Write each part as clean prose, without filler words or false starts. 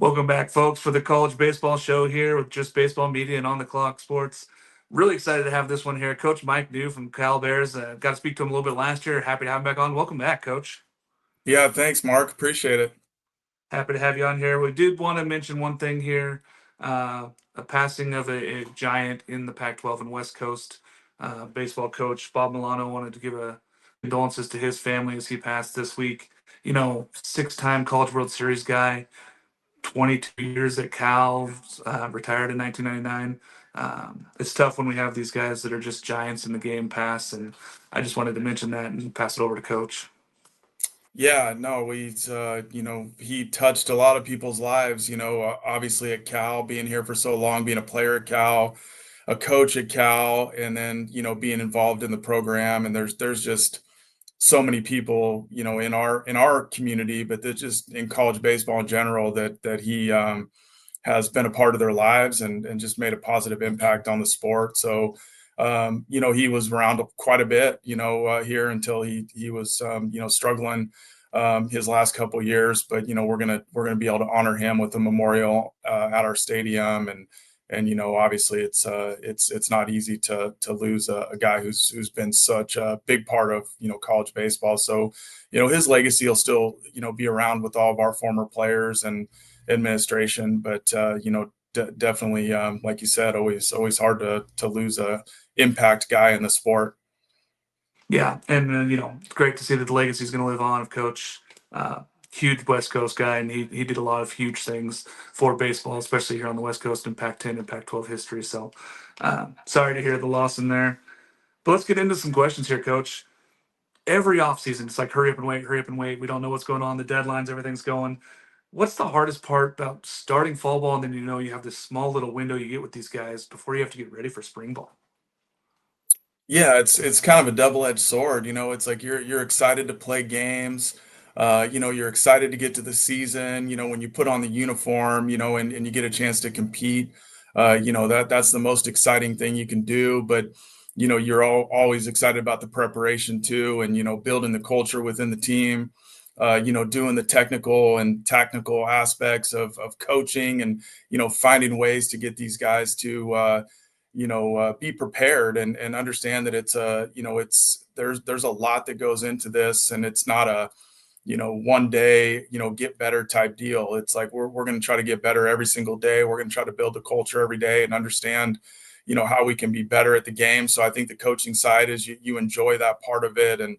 Welcome back, folks, for the college baseball show here with Just Baseball Media and On the Clock Sports. Really excited to have this one here. Coach Mike New from Cal Bears. Got to speak to him a little bit last year. Happy to have him back on. Welcome back, Coach. Yeah, thanks, Mark. Appreciate it. Happy to have you on here. We did want to mention one thing here, a passing of a giant in the Pac-12 and West Coast. Baseball coach Bob Milano wanted to give a condolences to his family as he passed this week. You know, six-time College World Series guy, 22 years at Cal, retired in 1999. It's tough when we have these guys that are just giants in the game pass, and I just wanted to mention that and pass it over to Coach. Yeah, no, he touched a lot of people's lives, obviously at Cal, being here for so long, being a player at Cal, a coach at Cal, and then, being involved in the program. And there's just so many people, in our community, but that just in college baseball in general, that he has been a part of their lives and just made a positive impact on the sport. So, he was around quite a bit, here until he was, struggling his last couple of years. But we're gonna be able to honor him with a memorial at our stadium, and obviously it's not easy to lose a guy who's been such a big part of college baseball. So his legacy will still be around with all of our former players and administration. But definitely, like you said, always hard to lose a impact guy in the sport. Yeah, and it's great to see that the legacy is going to live on of Coach. Huge West Coast guy, and he did a lot of huge things for baseball, especially here on the West Coast in Pac-10 and Pac-12 history. So, sorry to hear the loss in there. But let's get into some questions here, Coach. Every offseason, it's like hurry up and wait, hurry up and wait. We don't know what's going on, the deadlines, everything's going. What's the hardest part about starting fall ball, and then you have this small little window you get with these guys before you have to get ready for spring ball? Yeah, it's kind of a double-edged sword. It's like you're excited to play games. You're excited to get to the season. When you put on the uniform, and you get a chance to compete. That's the most exciting thing you can do. But you're always excited about the preparation too, and building the culture within the team. Doing the technical and tactical aspects of coaching, and finding ways to get these guys to be prepared and understand that there's a lot that goes into this, and it's not a one day get better type deal. It's like we're going to try to get better every single day. We're going to try to build the culture every day and understand how we can be better at the game. So I think the coaching side is you enjoy that part of it, and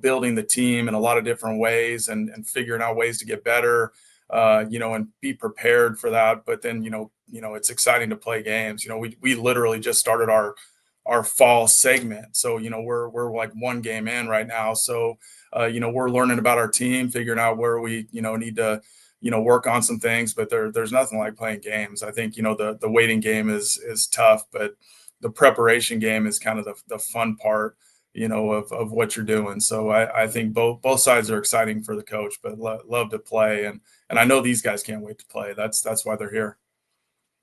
building the team in a lot of different ways, and figuring out ways to get better, and be prepared for that. But then, it's exciting to play games. We literally just started our fall segment. So, we're like one game in right now. So, we're learning about our team, figuring out where we, need to, work on some things. But there's nothing like playing games. I think, the waiting game is tough, but the preparation game is kind of the fun part, of what you're doing. So I think both sides are exciting for the coach, but love to play. And I know these guys can't wait to play. That's why they're here.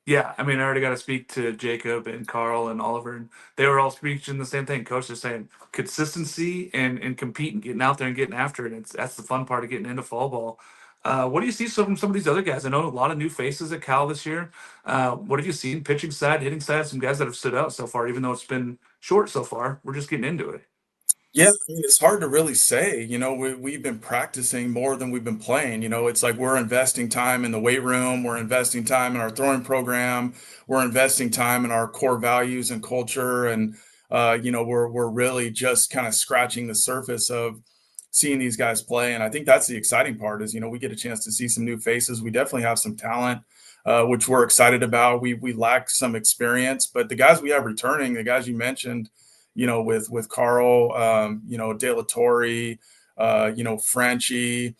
Yeah, I mean, I already got to speak to Jacob and Carl and Oliver, and they were all speaking the same thing. Coach is saying consistency and competing, getting out there and getting after it. That's the fun part of getting into fall ball. What do you see from some of these other guys? I know a lot of new faces at Cal this year. What have you seen pitching side, hitting side? Some guys that have stood out so far, even though it's been short so far. We're just getting into it. Yeah, I mean, it's hard to really say. We've been practicing more than we've been playing. It's like we're investing time in the weight room, we're investing time in our throwing program, we're investing time in our core values and culture, and we're really just kind of scratching the surface of seeing these guys play. And I think that's the exciting part is we get a chance to see some new faces. We definitely have some talent, which we're excited about. We lack some experience, but the guys we have returning, the guys you mentioned, with Carl, De La Torre, Frenchie.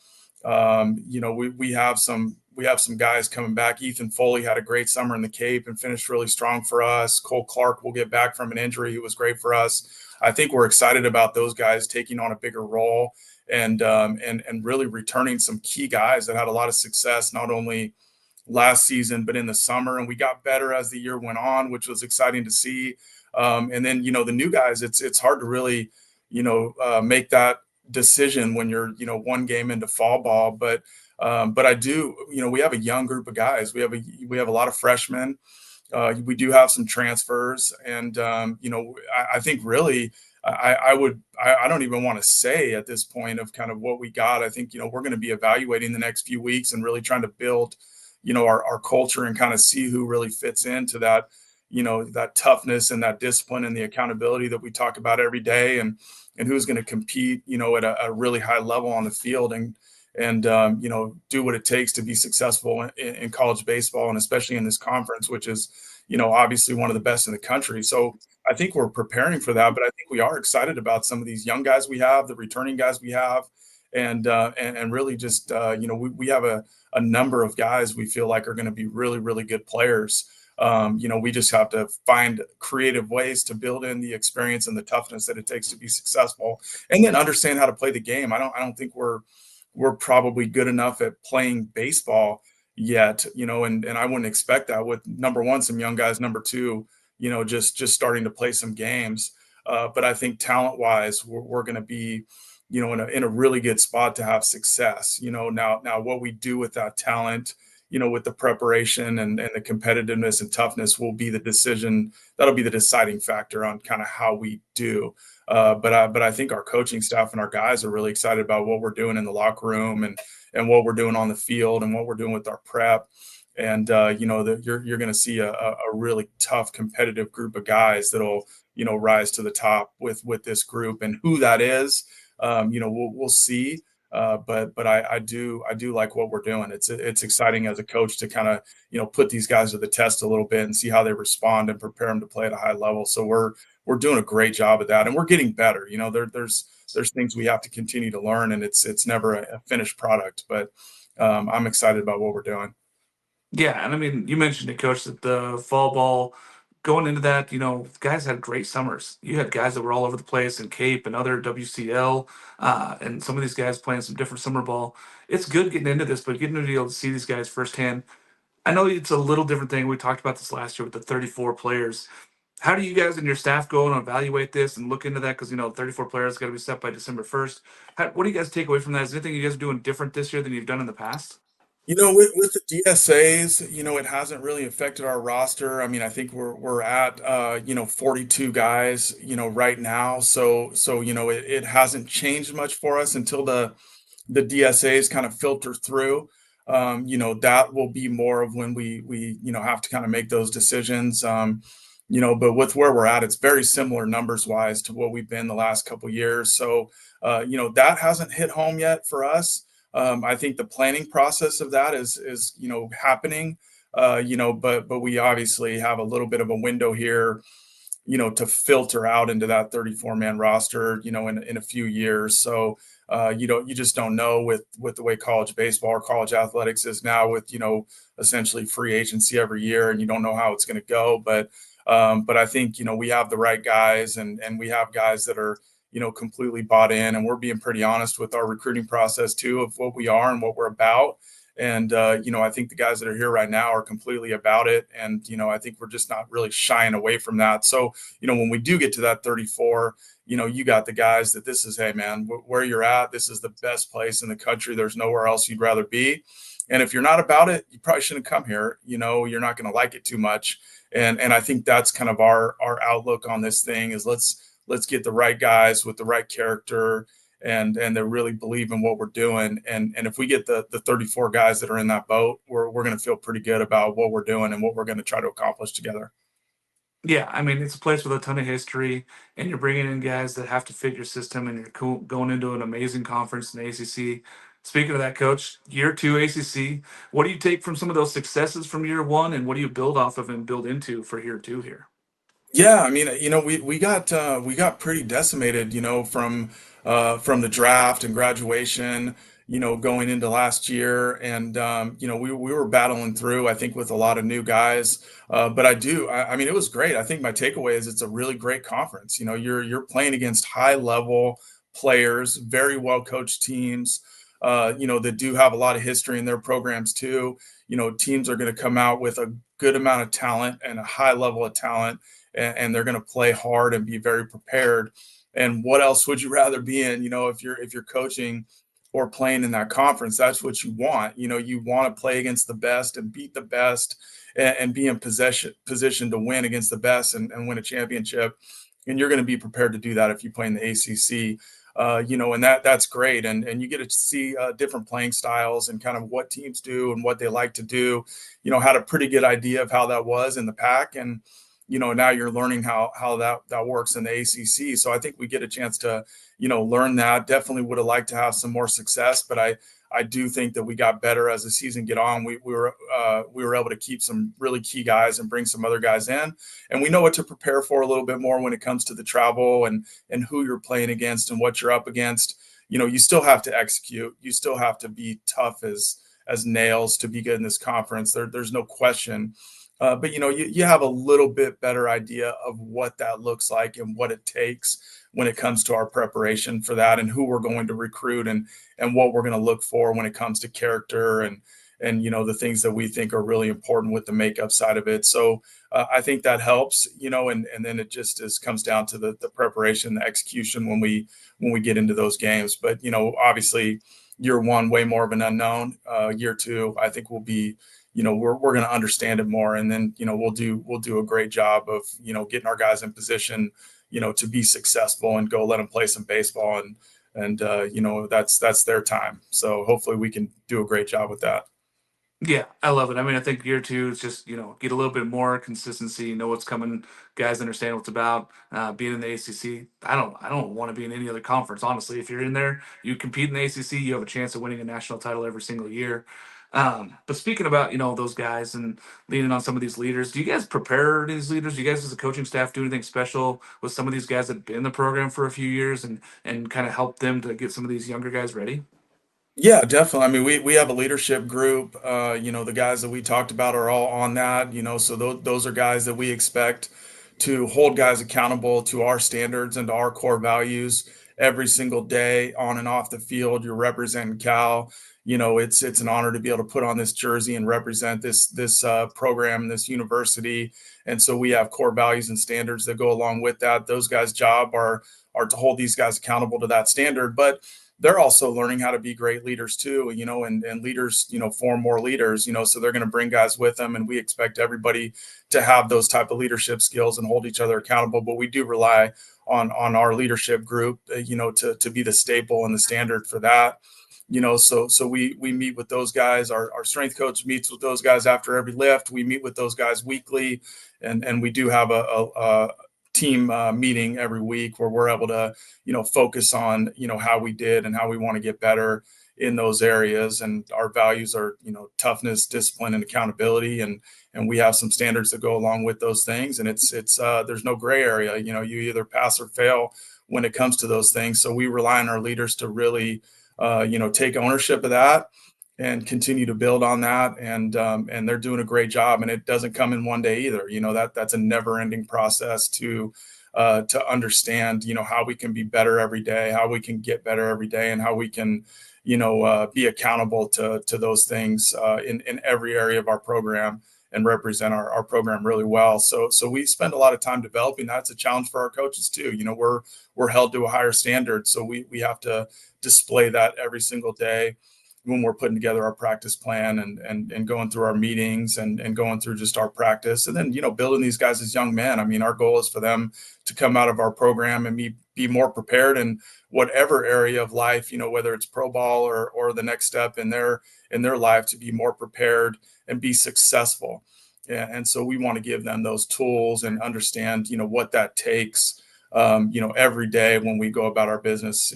We have some guys coming back. Ethan Foley had a great summer in the Cape and finished really strong for us. Cole Clark will get back from an injury, who was great for us. I think we're excited about those guys taking on a bigger role, and really returning some key guys that had a lot of success, not only last season but in the summer. And we got better as the year went on, which was exciting to see. And then the new guys, it's hard to really make that decision when you're, one game into fall ball. But I do, we have a young group of guys. We have a lot of freshmen. We do have some transfers, and I think really, I don't even want to say at this point of kind of what we got. I think we're going to be evaluating the next few weeks and really trying to build, our culture and kind of see who really fits into that, that toughness and that discipline and the accountability that we talk about every day, and who's going to compete, at a really high level on the field, and do what it takes to be successful in college baseball, and especially in this conference, which is obviously one of the best in the country. So I think we're preparing for that, but I think we are excited about some of these young guys we have, the returning guys we have, and really just we have a number of guys we feel like are going to be really, really good players. We just have to find creative ways to build in the experience and the toughness that it takes to be successful, and then understand how to play the game. I don't think we're probably good enough at playing baseball yet, and I wouldn't expect that with number one, some young guys, number two, just starting to play some games. But I think talent wise, we're going to be, in a really good spot to have success. Now what we do with that talent, with the preparation and the competitiveness and toughness will be the decision. That'll be the deciding factor on kind of how we do. But I think our coaching staff and our guys are really excited about what we're doing in the locker room, and what we're doing on the field, and what we're doing with our prep. And you're going to see a really tough, competitive group of guys that'll rise to the top with this group, and who that is, we'll see. But I do like what we're doing. It's exciting as a coach to kind of put these guys to the test a little bit and see how they respond and prepare them to play at a high level. So we're doing a great job of that, and we're getting better. There's things we have to continue to learn, and it's never a finished product. But I'm excited about what we're doing. Yeah, and I mean, you mentioned it, Coach, that the fall ball going into that, guys had great summers. You had guys that were all over the place in Cape and other WCL, and some of these guys playing some different summer ball. It's good getting into this, but getting to be able to see these guys firsthand. I know it's a little different thing. We talked about this last year with the 34 players. How do you guys and your staff go and evaluate this and look into that? Because 34 players got to be set by December 1st. What do you guys take away from that? Is there anything you guys are doing different this year than you've done in the past? With the DSAs, it hasn't really affected our roster. I mean, I think we're at 42 guys, right now. So it hasn't changed much for us until the DSAs kind of filter through. That will be more of when we have to kind of make those decisions. But with where we're at, it's very similar numbers wise to what we've been the last couple years. So that hasn't hit home yet for us. I think the planning process of that is happening. But we obviously have a little bit of a window here, to filter out into that 34-man roster, in a few years. So you just don't know with the way college baseball or college athletics is now, with essentially free agency every year, and you don't know how it's going to go. But I think we have the right guys, and we have guys that are completely bought in, and we're being pretty honest with our recruiting process too, of what we are and what we're about. And I think the guys that are here right now are completely about it, and I think we're just not really shying away from that. So when we do get to that 34, you got the guys that this is, hey man, where you're at, this is the best place in the country. There's nowhere else you'd rather be. And if you're not about it, you probably shouldn't come here. You're not going to like it too much. And I think that's kind of our outlook on this thing is let's get the right guys with the right character, and they really believe in what we're doing. And if we get the 34 guys that are in that boat, we're going to feel pretty good about what we're doing and what we're going to try to accomplish together. Yeah, I mean, it's a place with a ton of history, and you're bringing in guys that have to fit your system, and you're going into an amazing conference in the ACC. Speaking of that, Coach, year two ACC, what do you take from some of those successes from year one, and what do you build off of and build into for year two here? Yeah, I mean, we got pretty decimated, from the draft and graduation, going into last year, and we were battling through, I think, with a lot of new guys. But I mean, it was great. I think my takeaway is it's a really great conference. You're playing against high level players, very well coached teams, that do have a lot of history in their programs too. Teams are going to come out with a good amount of talent and a high level of talent, and they're going to play hard and be very prepared. And what else would you rather be in? If you're coaching or playing in that conference, that's what you want. You want to play against the best and beat the best, and be in position to win against the best, and win a championship. And you're going to be prepared to do that if you play in the ACC. And that's great, and you get to see different playing styles and kind of what teams do and what they like to do. Had a pretty good idea of how that was in the pack, and now you're learning how that works in the ACC. So I think we get a chance to learn that. Definitely would have liked to have some more success, but I do think that we got better as the season get on. We were able to keep some really key guys and bring some other guys in, and we know what to prepare for a little bit more when it comes to the travel and who you're playing against and what you're up against. You still have to execute. You still have to be tough as nails to be good in this conference. There's no question. But you have a little bit better idea of what that looks like and what it takes when it comes to our preparation for that, and who we're going to recruit, and what we're going to look for when it comes to character, and the things that we think are really important with the makeup side of it. So I think that helps, and then it just comes down to the preparation, the execution when we get into those games. But obviously, year one, way more of an unknown. Year two, I think will be, we're going to understand it more, and then we'll do a great job of getting our guys in position to be successful and go let them play some baseball, and that's their time. So hopefully we can do a great job with that. Yeah, I love it. I mean, I think year two is just, get a little bit more consistency, know what's coming, guys understand what's about. Being in the ACC, I don't want to be in any other conference. Honestly, if you're in there, you compete in the ACC, you have a chance of winning a national title every single year. But speaking about, those guys and leaning on some of these leaders, do you guys prepare these leaders? Do you guys as a coaching staff do anything special with some of these guys that have been in the program for a few years and kind of help them to get some of these younger guys ready? Yeah, definitely. I mean, we have a leadership group. The guys that we talked about are all on that. So those are guys that we expect to hold guys accountable to our standards and to our core values every single day, on and off the field. You're representing Cal. It's an honor to be able to put on this jersey and represent this program, this university. And so we have core values and standards that go along with that. Those guys' job are to hold these guys accountable to that standard, but they're also learning how to be great leaders too, and leaders, form more leaders, so they're going to bring guys with them, and we expect everybody to have those type of leadership skills and hold each other accountable. But we do rely on our leadership group, to be the staple and the standard for that. So we meet with those guys. Our strength coach meets with those guys after every lift. We meet with those guys weekly, and we do have a team meeting every week where we're able to focus on how we did and how we want to get better in those areas. And our values are toughness, discipline, and accountability, and we have some standards that go along with those things. And it's there's no gray area. You either pass or fail when it comes to those things. So we rely on our leaders to really take ownership of that and continue to build on that. And they're doing a great job. And it doesn't come in one day either. That's a never ending process to understand, how we can be better every day, how we can get better every day, and how we can, be accountable to those things in every area of our program, and represent our program really well. So we spend a lot of time developing. That's a challenge for our coaches too. We're held to a higher standard. So we have to display that every single day when we're putting together our practice plan, and going through our meetings, and going through just our practice, and then building these guys as young men. I mean, our goal is for them to come out of our program and be more prepared in whatever area of life, whether it's pro ball or the next step in their life, to be more prepared and be successful. And so we want to give them those tools and understand what that takes, every day when we go about our business,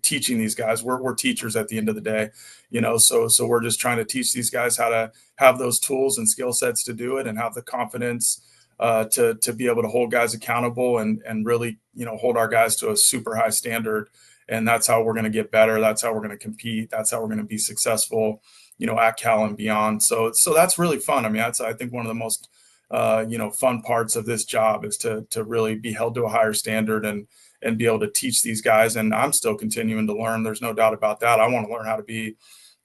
teaching these guys. We're teachers at the end of the day, so we're just trying to teach these guys how to have those tools and skill sets to do it, and have the confidence to be able to hold guys accountable, and really, hold our guys to a super high standard. And that's how we're going to get better. That's how we're going to compete. That's how we're going to be successful, at Cal and beyond. So that's really fun. I mean, that's, I think, one of the most fun parts of this job, is to really be held to a higher standard, and be able to teach these guys. And I'm still continuing to learn. There's no doubt about that. I want to learn how to be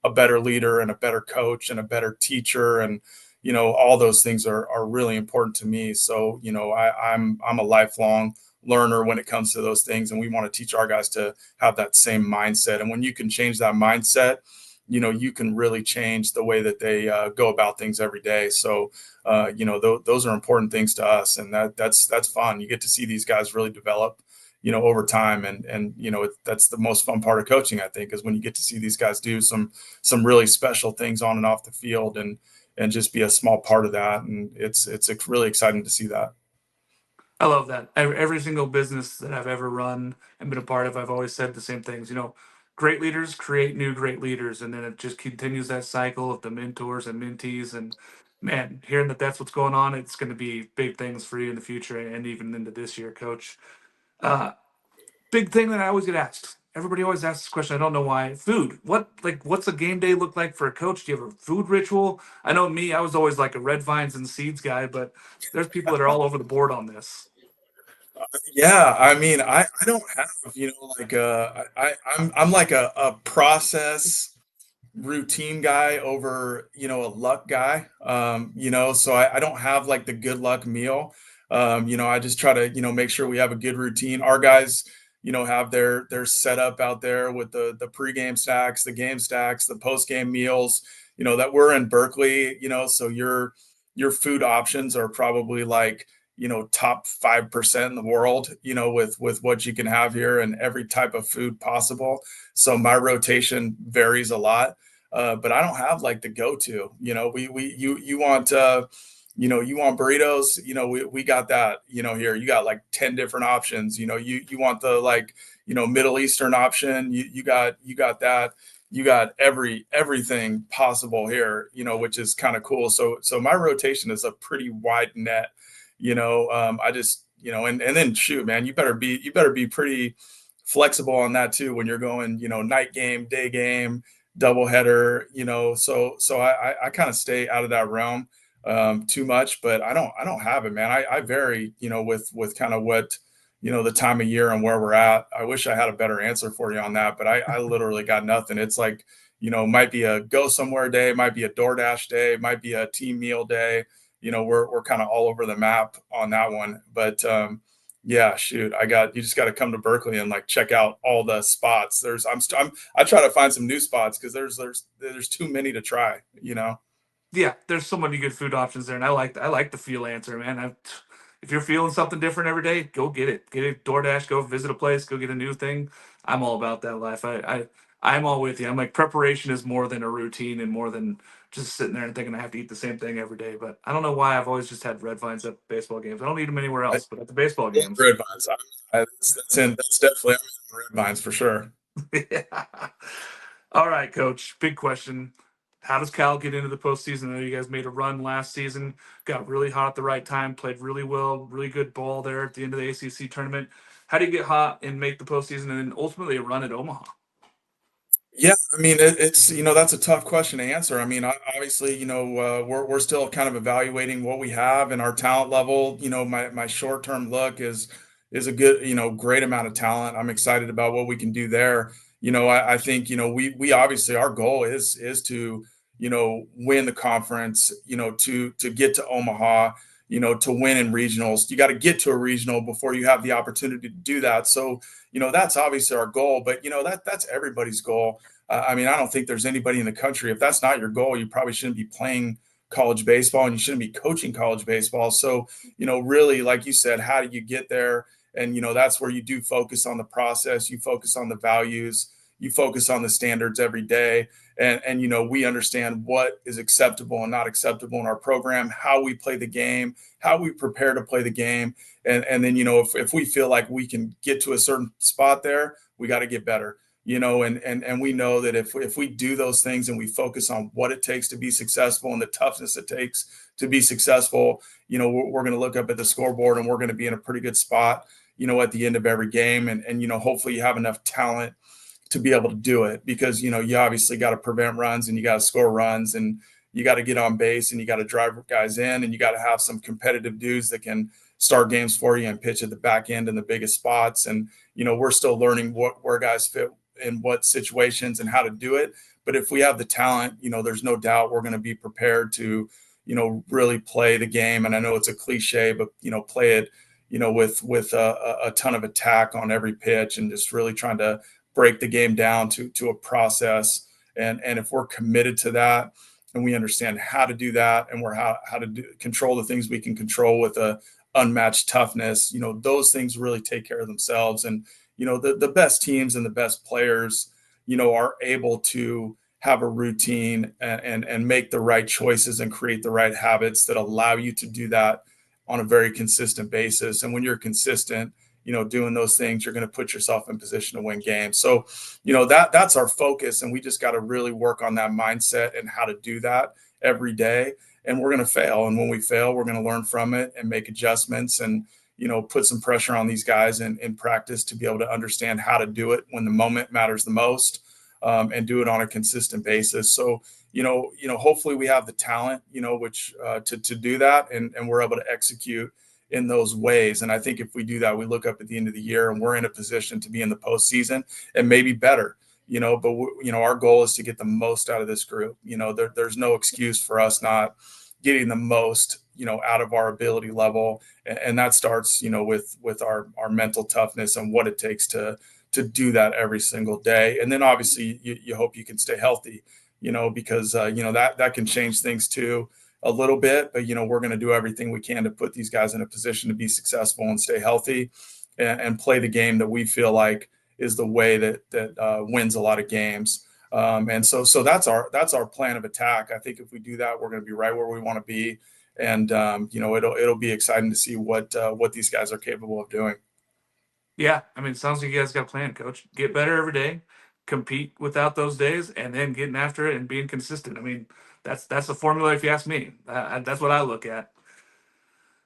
a better leader, and a better coach, and a better teacher. And, all those things are really important to me. So, I'm a lifelong learner when it comes to those things, and we want to teach our guys to have that same mindset. And when you can change that mindset, you can really change the way that they go about things every day. So, those are important things to us, and that's fun. You get to see these guys really develop, over time, and that's the most fun part of coaching, I think, is when you get to see these guys do some really special things on and off the field, and just be a small part of that. And it's really exciting to see that. I love that. Every single business that I've ever run and been a part of, I've always said the same things. Great leaders create new great leaders, and then it just continues that cycle of the mentors and mentees. And man, hearing that that's what's going on, it's going to be big things for you in the future and even into this year, Coach. Uh, Big thing that I always get asked. Everybody always asks this question. I don't know why. Food. What's a game day look like for a coach? Do you have a food ritual? I know me. I was always like a red vines and seeds guy, but there's people that are all over the board on this. Yeah, I mean, I don't have, like I'm like a process routine guy over, a luck guy. So I don't have like the good luck meal. I just try to, make sure we have a good routine. Our guys, have their setup out there with the pregame stacks, the game stacks, the postgame meals, that we're in Berkeley, so your food options are probably like, top 5% in the world, with what you can have here and every type of food possible. So my rotation varies a lot. But I don't have like the go-to. You want you want burritos. We got that. Here you got like 10 different options. You want the like Middle Eastern option. You got that. You got everything possible here. Which is kind of cool. So my rotation is a pretty wide net. I just and then shoot, man, you better be pretty flexible on that too when you're going night game, day game, double header, so I kind of stay out of that realm too much, but I don't have it, man. I vary, with kind of what, the time of year and where we're at. I wish I had a better answer for you on that, but I literally got nothing. It's like, might be a go somewhere day, might be a DoorDash day, might be a team meal day. We're kind of all over the map on that one. But yeah, shoot, you just got to come to Berkeley and like check out all the spots. I try to find some new spots because there's too many to try. Yeah, there's so many good food options there, and I like the feel answer, man. If you're feeling something different every day, go get it. Get it DoorDash. Go visit a place. Go get a new thing. I'm all about that life. I'm all with you. I'm like preparation is more than a routine and more than just sitting there and thinking I have to eat the same thing every day. But I don't know why I've always just had red vines at baseball games. I don't eat them anywhere I else, but at the baseball love games. red vines. That's definitely I'm in red vines for sure. Yeah. All right, Coach. Big question. How does Cal get into the postseason? I know you guys made a run last season, got really hot at the right time, played really well, really good ball there at the end of the ACC tournament. How do you get hot and make the postseason and then ultimately a run at Omaha? Yeah, I mean, it's that's a tough question to answer. I mean, obviously, we're still kind of evaluating what we have and our talent level. My short term look is a good, great amount of talent. I'm excited about what we can do there. I think we obviously our goal is to win the conference. To get to Omaha. To win in regionals. You got to get to a regional before you have the opportunity to do that. So that's obviously our goal, but that's everybody's goal. I mean, I don't think there's anybody in the country. If that's not your goal, you probably shouldn't be playing college baseball and you shouldn't be coaching college baseball. So, really, like you said, how do you get there? And, that's where you do focus on the process, you focus on the values, you focus on the standards every day. And we understand what is acceptable and not acceptable in our program, how we play the game, how we prepare to play the game. And then, if we feel like we can get to a certain spot there, we got to get better. And we know that if we do those things and we focus on what it takes to be successful and the toughness it takes to be successful, we're going to look up at the scoreboard and we're going to be in a pretty good spot, at the end of every game. And hopefully you have enough talent to be able to do it because, you obviously got to prevent runs and you got to score runs and you got to get on base and you got to drive guys in and you got to have some competitive dudes that can start games for you and pitch at the back end in the biggest spots. And, we're still learning where guys fit in what situations and how to do it. But if we have the talent, there's no doubt we're going to be prepared to, really play the game. And I know it's a cliche, but, play it, with a ton of attack on every pitch and just really trying to break the game down to a process. And if we're committed to that and we understand how to do that and how to control the things we can control with a unmatched toughness, those things really take care of themselves. And, the best teams and the best players, are able to have a routine and make the right choices and create the right habits that allow you to do that on a very consistent basis. And when you're consistent, doing those things, you're going to put yourself in position to win games. So, that's our focus. And we just got to really work on that mindset and how to do that every day. And we're going to fail. And when we fail, we're going to learn from it and make adjustments and, put some pressure on these guys in practice to be able to understand how to do it when the moment matters the most, and do it on a consistent basis. So, hopefully we have the talent, which to do that, and we're able to execute in those ways. And I think if we do that, we look up at the end of the year and we're in a position to be in the postseason and maybe better. But our goal is to get the most out of this group. There's no excuse for us not getting the most, out of our ability level, and that starts, with our mental toughness and what it takes to do that every single day. And then obviously you hope you can stay healthy, because that can change things too a little bit. But we're going to do everything we can to put these guys in a position to be successful and stay healthy and play the game that we feel like is the way that wins a lot of games. And so that's our plan of attack. I think if we do that, we're going to be right where we want to be. And it'll be exciting to see what these guys are capable of doing. Yeah, I mean, it sounds like you guys got a plan, coach. Get better every day, compete without those days, and then getting after it and being consistent. I mean, that's the formula if you ask me. That's what I look at.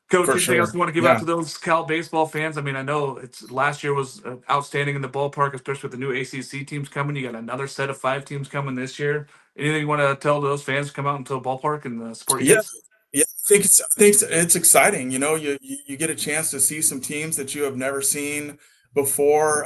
Coach, For anything else sure. you want to give out Yeah. to those Cal baseball fans? I mean, I know it's last year was outstanding in the ballpark, especially with the new ACC teams coming. You got another set of 5 teams coming this year. Anything you want to tell those fans to come out into the ballpark and support you Yeah. guys? Yeah, I think it's exciting. You get a chance to see some teams that you have never seen before.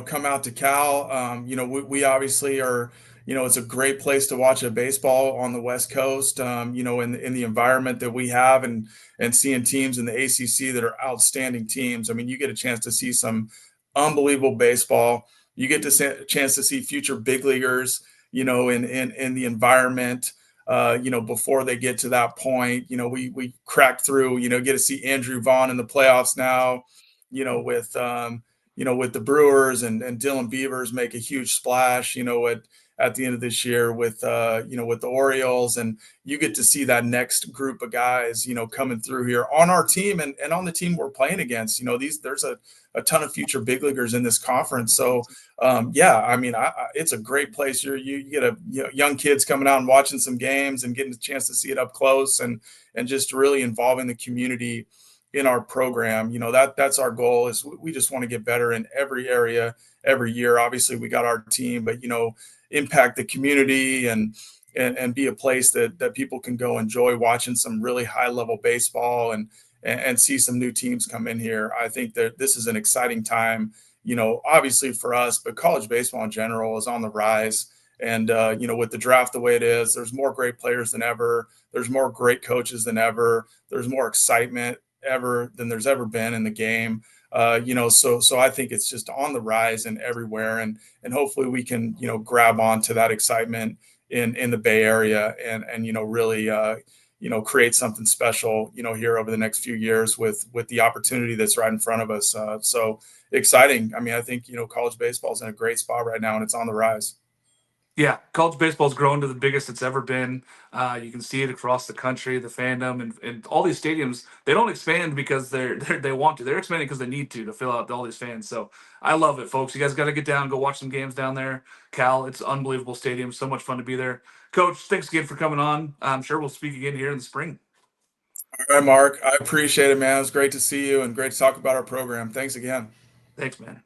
Come out to Cal. We obviously are. It's a great place to watch a baseball on the West Coast. In the environment that we have, and seeing teams in the ACC that are outstanding teams. I mean, you get a chance to see some unbelievable baseball. You get to see a chance to see future big leaguers. In the environment, before they get to that point. We cracked through, get to see Andrew Vaughn in the playoffs now, with the Brewers, and Dylan Beavers make a huge splash, at the end of this year with the Orioles. And you get to see that next group of guys, coming through here on our team and on the team we're playing against. There's a ton of future big leaguers in this conference. So yeah, I mean, it's a great place. You get young kids coming out and watching some games and getting a chance to see it up close, and just really involving the community in our program. That's our goal. Is we just want to get better in every area every year. Obviously, we got our team, but impact the community and be a place that people can go enjoy watching some really high level baseball and see some new teams come in here. I think that this is an exciting time, obviously for us, but college baseball in general is on the rise. And, with the draft the way it is, there's more great players than ever. There's more great coaches than ever. There's more excitement ever than there's ever been in the game. So I think it's just on the rise and everywhere. And hopefully we can, grab onto that excitement in the Bay Area and really, create something special, here over the next few years with the opportunity that's right in front of us. So exciting. I mean, I think, college baseball is in a great spot right now and it's on the rise. Yeah, college baseball's grown to the biggest it's ever been. You can see it across the country, the fandom, and all these stadiums. They don't expand because they want to. They're expanding because they need to fill out all these fans. So I love it, folks. You guys got to get down, go watch some games down there. Cal, it's an unbelievable stadium. So much fun to be there. Coach, thanks again for coming on. I'm sure we'll speak again here in the spring. All right, Mark, I appreciate it, man. It was great to see you and great to talk about our program. Thanks again. Thanks, man.